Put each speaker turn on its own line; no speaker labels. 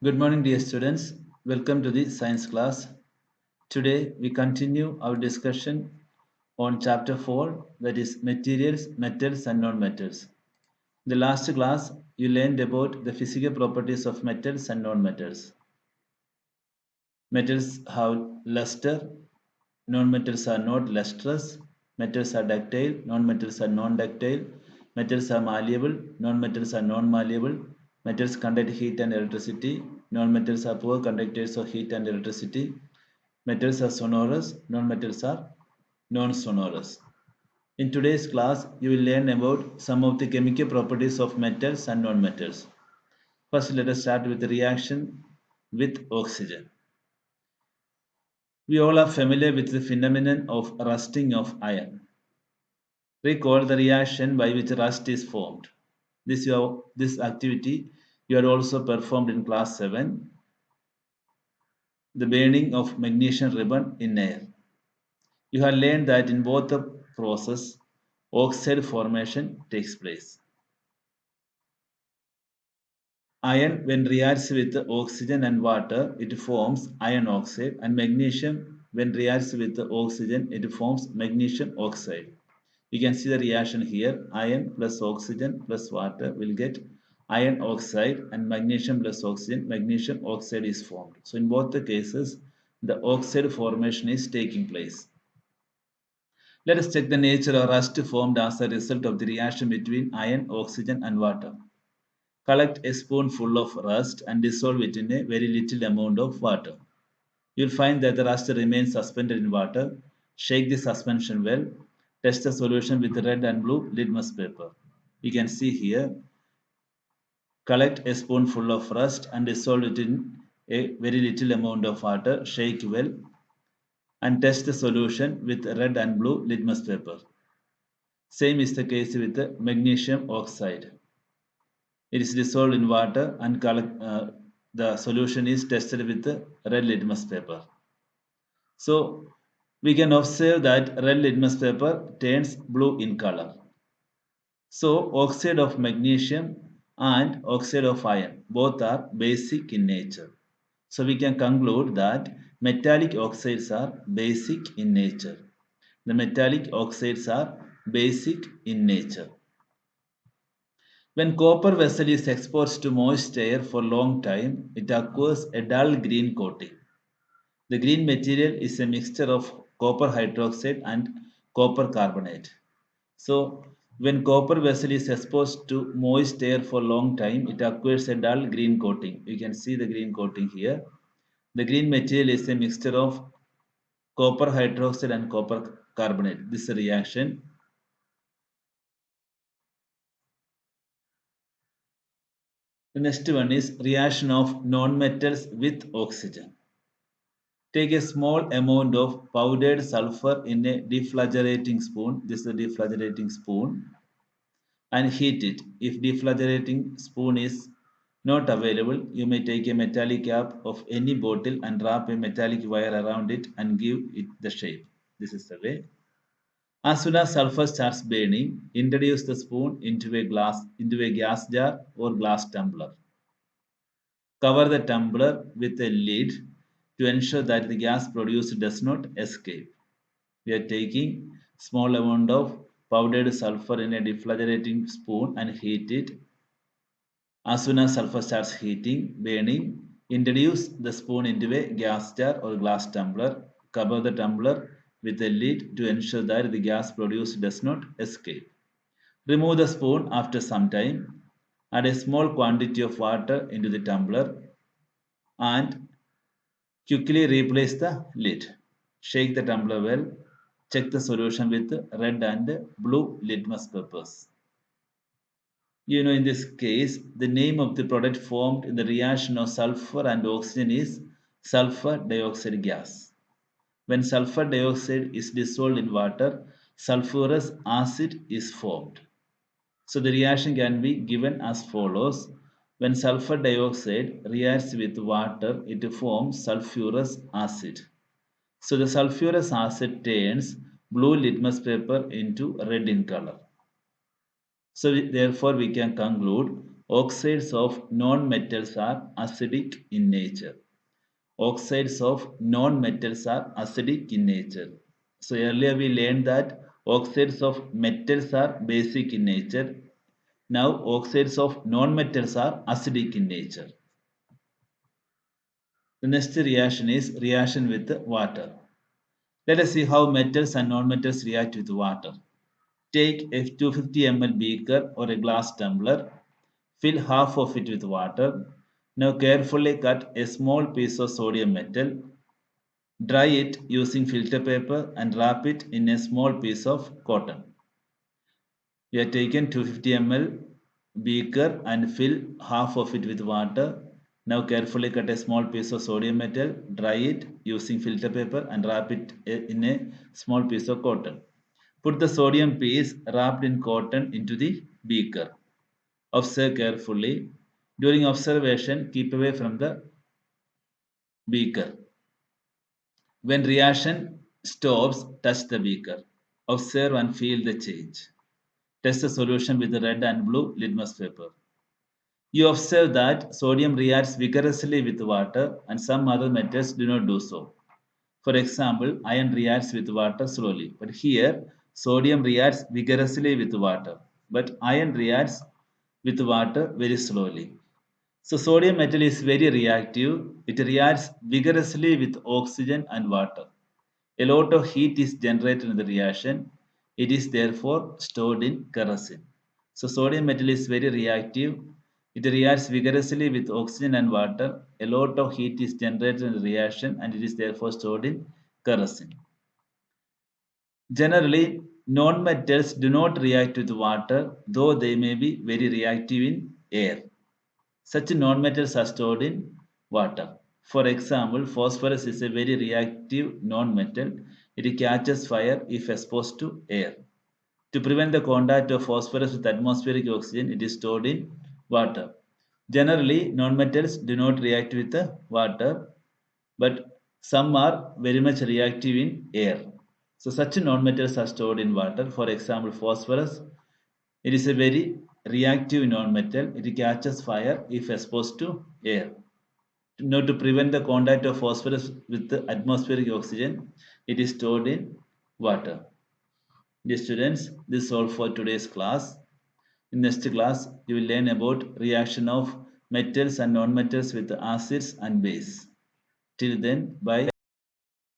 Good morning, dear students. Welcome to the science class. Today, we continue our discussion on chapter 4, that is materials, metals, and non-metals. In the last class, you learned about the physical properties of metals and non-metals. Metals have luster, non-metals are not lustrous, metals are ductile, non-metals are non-ductile, metals are malleable, non-metals are non-malleable, metals conduct heat and electricity, non-metals are poor conductors of heat and electricity, metals are sonorous, non-metals are non-sonorous. In today's class, you will learn about some of the chemical properties of metals and non-metals. First, let us start with the reaction with oxygen. We all are familiar with the phenomenon of rusting of iron. Recall the reaction by which rust is formed. This activity you had also performed in class 7, the burning of magnesium ribbon in air. You have learned that in both the process, oxide formation takes place. Iron, when reacts with oxygen and water, it forms iron oxide, and magnesium, when reacts with oxygen, it forms magnesium oxide. You can see the reaction here. Iron plus oxygen plus water will get iron oxide, and magnesium plus oxygen, magnesium oxide is formed. So in both the cases, the oxide formation is taking place. Let us check the nature of rust formed as a result of the reaction between iron, oxygen, and water. Collect a spoonful of rust and dissolve it in a very little amount of water. You'll find that the rust remains suspended in water. Shake the suspension well. Test the solution with red and blue litmus paper. You can see here, collect a spoonful of rust and dissolve it in a very little amount of water. Shake well and test the solution with red and blue litmus paper. Same is the case with the magnesium oxide. It is dissolved in water and the solution is tested with the red litmus paper. So we can observe that red litmus paper turns blue in color. So oxide of magnesium and oxide of iron both are basic in nature. So we can conclude that metallic oxides are basic in nature. The metallic oxides are basic in nature. When copper vessel is exposed to moist air for a long time, it acquires a dull green coating. The green material is a mixture of copper hydroxide and copper carbonate. So, when copper vessel is exposed to moist air for a long time, it acquires a dull green coating. You can see the green coating here. The green material is a mixture of copper hydroxide and copper carbonate. This is a reaction. The next one is reaction of nonmetals with oxygen. Take a small amount of powdered sulfur in a deflagellating spoon. This is a deflagellating spoon, and heat it. If deflagellating spoon is not available, you may take a metallic cap of any bottle and wrap a metallic wire around it and give it the shape. This is the way. As soon as sulfur starts burning, introduce the spoon into a gas jar or glass tumbler. Cover the tumbler with a lid to ensure that the gas produced does not escape. We are taking small amount of powdered sulfur in a deflagellating spoon and heat it. As soon as sulfur starts burning, introduce the spoon into a gas jar or glass tumbler. Cover the tumbler with a lid to ensure that the gas produced does not escape. Remove the spoon after some time. Add a small quantity of water into the tumbler and quickly replace the lid. Shake the tumbler well. Check the solution with red and blue litmus papers. In this case, the name of the product formed in the reaction of sulfur and oxygen is sulfur dioxide gas. When sulfur dioxide is dissolved in water, sulfurous acid is formed. So the reaction can be given as follows. When sulfur dioxide reacts with water, it forms sulfurous acid. So the sulfurous acid turns blue litmus paper into red in color. So therefore we can conclude Oxides of non-metals are acidic in nature. Oxides of non-metals are acidic in nature. So earlier we learned that oxides of metals are basic in nature. Now oxides of non-metals are acidic in nature. The next reaction is reaction with water. Let us see how metals and non-metals react with water. Take a 250 ml beaker or a glass tumbler. Fill half of it with water. Now carefully cut a small piece of sodium metal. Dry it using filter paper and wrap it in a small piece of cotton. We have taken 250 ml beaker and fill half of it with water. Now carefully cut a small piece of sodium metal, dry it using filter paper and wrap it in a small piece of cotton. Put the sodium piece wrapped in cotton into the beaker. Observe carefully. During observation, keep away from the beaker. When reaction stops, touch the beaker. Observe and feel the change. Test the solution with the red and blue litmus paper. You observe that sodium reacts vigorously with water and some other metals do not do so. For example, iron reacts with water slowly, but here sodium reacts vigorously with water, but iron reacts with water very slowly. So sodium metal is very reactive. It reacts vigorously with oxygen and water. A lot of heat is generated in the reaction. It is therefore stored in kerosene. So sodium metal is very reactive. It reacts vigorously with oxygen and water. A lot of heat is generated in the reaction and it is therefore stored in kerosene. Generally, non-metals do not react with water, though they may be very reactive in air. Such nonmetals are stored in water. For example, phosphorus is a very reactive nonmetal. It catches fire if exposed to air. To prevent the contact of phosphorus with atmospheric oxygen, it is stored in water. Generally, nonmetals do not react with the water, but some are very much reactive in air. So such nonmetals are stored in water. For example, phosphorus, it is a very reactive nonmetal. It catches fire if exposed to air. Now, to prevent the contact of phosphorus with the atmospheric oxygen, it is stored in water. Dear students, this is all for today's class. In next class, you will learn about reaction of metals and nonmetals with acids and base. Till then, bye.